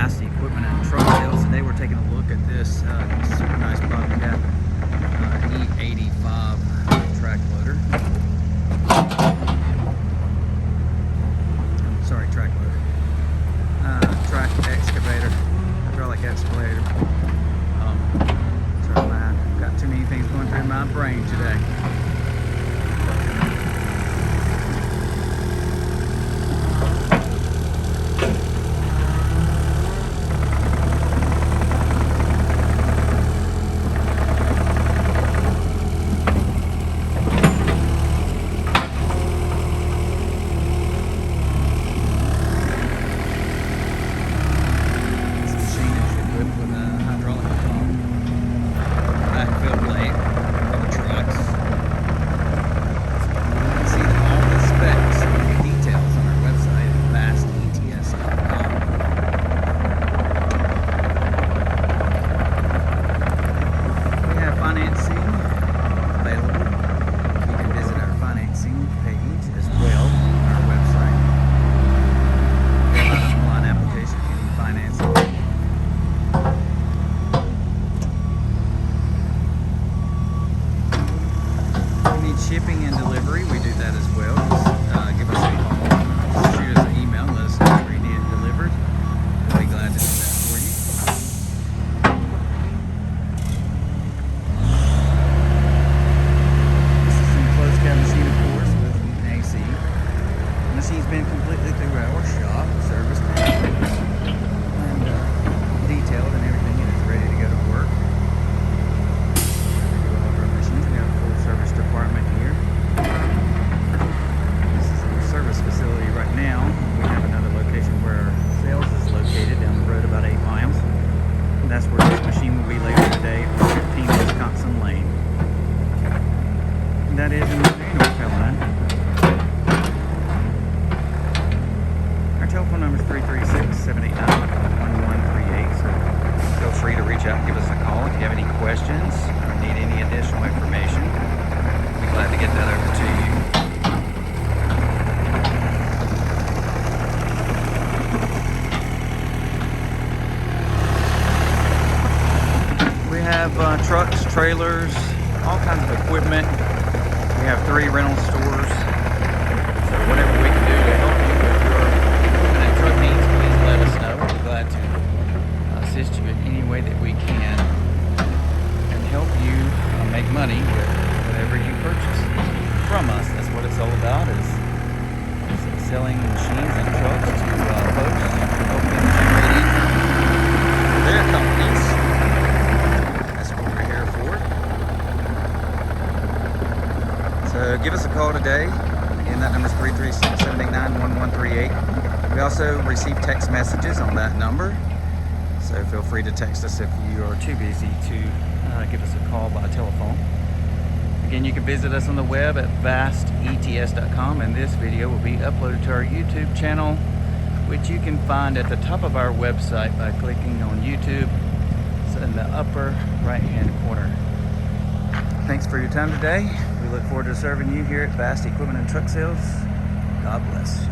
Vast Equipment and Truck Sales. Today we're taking a look at this super nice Bobcat E85 track loader. Sorry, track loader. Track excavator, hydraulic excavator. Sorry, man, got too many things going through my brain today. Shipping and delivery, we do that as well. Just give us a call, shoot us an email, let us know where you need it delivered. We'll be glad to do that for you. This is an closed cab machine, of course, with an AC. The machine's been completely through our shop, serviced and detailed and everything, and it's ready to go to work. Service department here. This is our service facility right now. We have another location where our sales is located down the road about 8 miles. And that's where this machine will be later today for 15 Wisconsin Lane. And that is in North Carolina. Our telephone number is 336-789-1138. So feel free to reach out and give us a call if you have any questions or need any additional information. Glad to get that over to you. We have trucks, trailers, all kinds of equipment. We have 3 rental stores. So whatever we can do to help you with your equipment and truck needs, please let us know. We're glad to assist you in any way that we can and help you make money with whatever you purchase from us. That's what it's all about, is selling machines and trucks to folks, helping them generate income for their companies. That's what we're here for. So give us a call today. Again, that number is 336-789-1138. We also receive text messages on that number, so feel free to text us if you are too busy to give us a call by telephone. Again, you can visit us on the web at vastets.com, and this video will be uploaded to our YouTube channel, which you can find at the top of our website by clicking on YouTube. It's in the upper right hand corner. Thanks for your time today. We look forward to serving you here at Vast Equipment and Truck Sales. God bless.